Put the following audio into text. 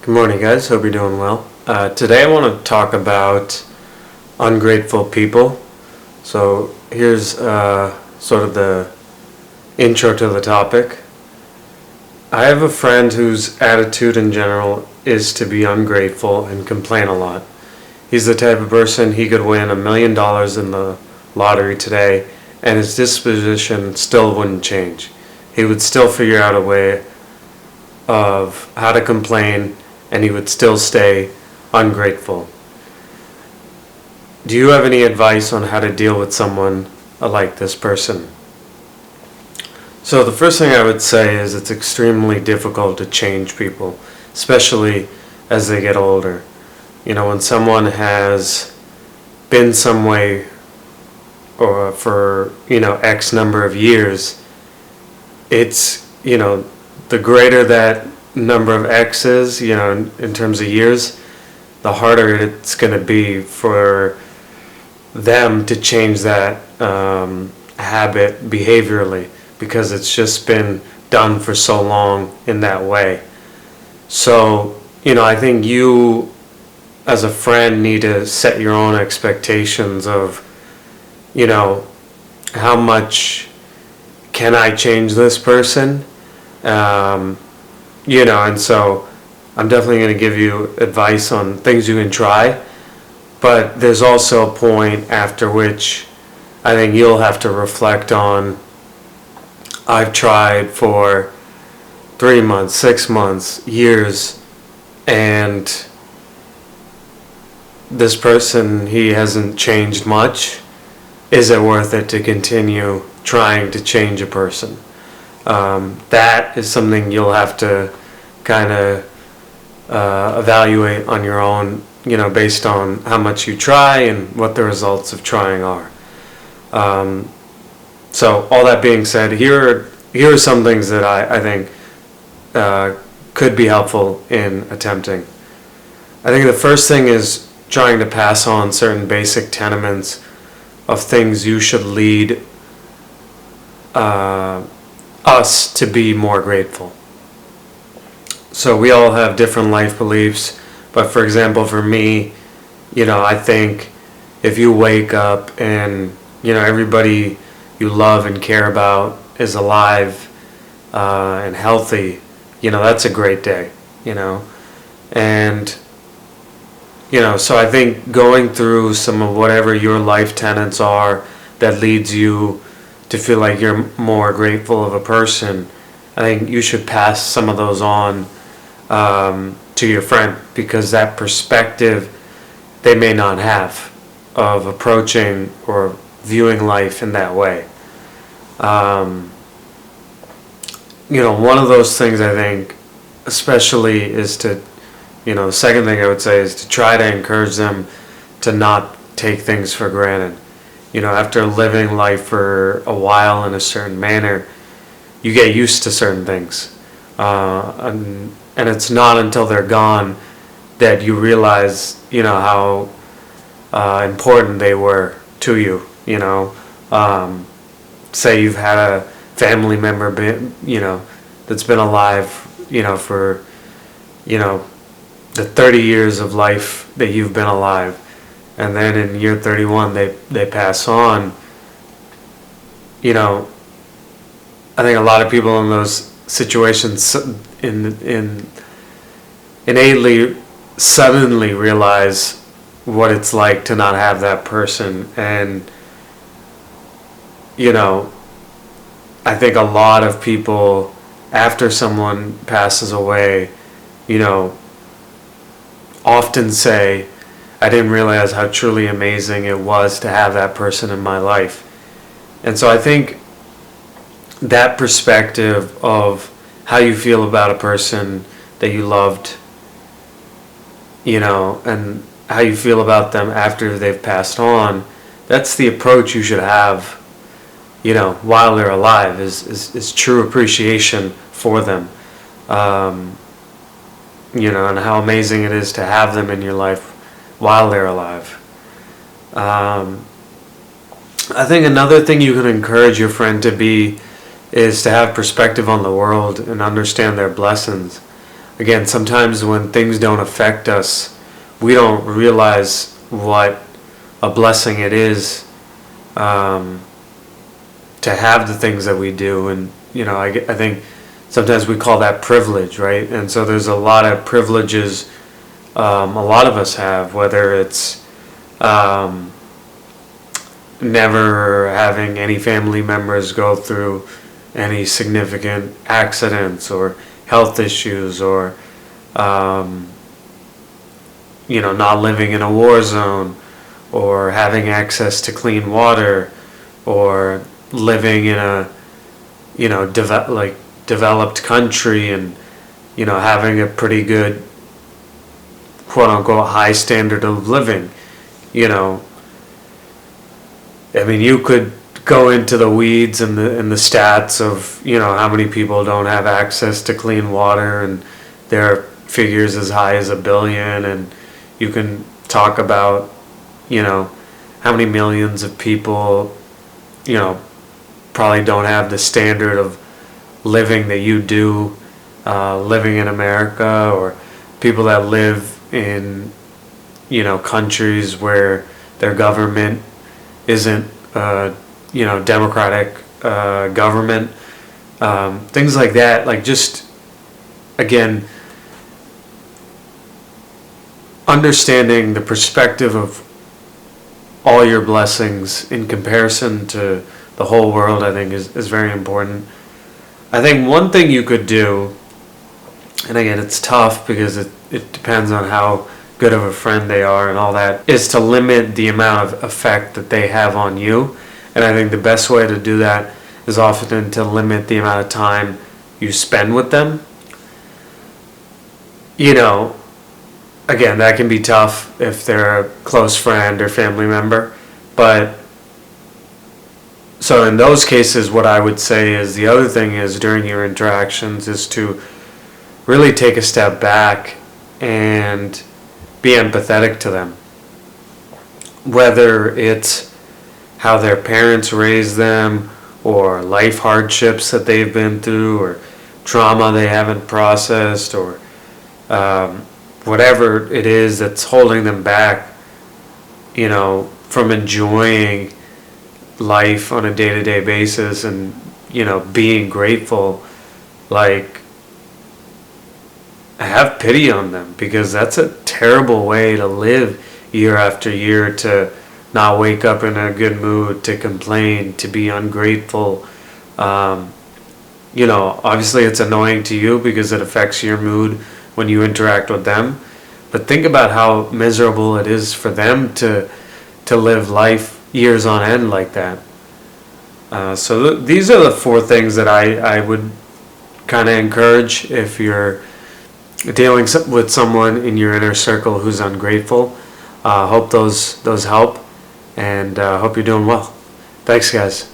Good morning, guys. Hope you're doing well. Today I want to talk about ungrateful people. So here's sort of the intro to the topic. I have a friend whose attitude in general is to be ungrateful and complain a lot. He's the type of person he could win $1 million in the lottery today and his disposition still wouldn't change. He would still figure out a way of how to complain and he would still stay ungrateful. Do you have any advice on how to deal with someone like this person? So the first thing I would say is it's extremely difficult to change people, especially as they get older. When someone has been some way or for, X number of years, it's, the greater that number of X's, in terms of years, the harder it's going to be for them to change that habit behaviorally because it's just been done for so long in that way. So, I think you as a friend need to set your own expectations of, how much can I change this person? And so I'm definitely going to give you advice on things you can try, but there's also a point after which I think you'll have to reflect on, I've tried for 3 months, 6 months, years, and this person, he hasn't changed much. Is it worth it to continue trying to change a person? That is something you'll have to kind of evaluate on your own, based on how much you try and what the results of trying are. So all that being said, here are some things that I think could be helpful in attempting. I think the first thing is trying to pass on certain basic tenements of things you should lead us to be more grateful. So we all have different life beliefs, but for example, for me, I think if you wake up and, everybody you love and care about is alive and healthy, that's a great day, And, so I think going through some of whatever your life tenets are that leads you to feel like you're more grateful of a person, I think you should pass some of those on to your friend, because that perspective they may not have of approaching or viewing life in that way. One of those things I think especially is to, the second thing I would say is to try to encourage them to not take things for granted. After living life for a while in a certain manner, you get used to certain things. And it's not until they're gone that you realize, how important they were to you. Say you've had a family member, that's been alive, for, the 30 years of life that you've been alive, and then in year 31 they pass on. I think a lot of people in those situations innately suddenly realize what it's like to not have that person. And I think a lot of people, after someone passes away, often say, I didn't realize how truly amazing it was to have that person in my life. And so I think that perspective of how you feel about a person that you loved, and how you feel about them after they've passed on, that's the approach you should have, while they're alive, is true appreciation for them. And how amazing it is to have them in your life while they're alive. I think another thing you can encourage your friend to be is to have perspective on the world and understand their blessings. again, sometimes when things don't affect us, we don't realize what a blessing it is to have the things that we do. And I think sometimes we call that privilege, right? And so there's a lot of privileges a lot of us have, whether it's never having any family members go through any significant accidents or health issues, or not living in a war zone, or having access to clean water, or living in a developed country, and having a pretty good quote unquote high standard of living. You could go into the weeds and the stats of how many people don't have access to clean water, and there are figures as high as 1 billion, and you can talk about how many millions of people probably don't have the standard of living that you do, living in America, or people that live in countries where their government isn't democratic government, things like that. Like, just again, understanding the perspective of all your blessings in comparison to the whole world, I think is very important. I think one thing you could do, and again, it's tough because it depends on how good of a friend they are and all that, is to limit the amount of effect that they have on you. And I think the best way to do that is often to limit the amount of time you spend with them. Again, that can be tough if they're a close friend or family member. But so in those cases, what I would say is the other thing is during your interactions is to really take a step back and be empathetic to them. Whether it's how their parents raised them, or life hardships that they've been through, or trauma they haven't processed, or whatever it is that's holding them back, from enjoying life on a day-to-day basis and, being grateful. Like, have pity on them, because that's a terrible way to live year after year, to not wake up in a good mood, to complain, to be ungrateful. Obviously it's annoying to you because it affects your mood when you interact with them. But think about how miserable it is for them to live life years on end like that. So these are the 4 things that I would kind of encourage if you're dealing with someone in your inner circle who's ungrateful. Hope those help, and hope you're doing well. Thanks, guys.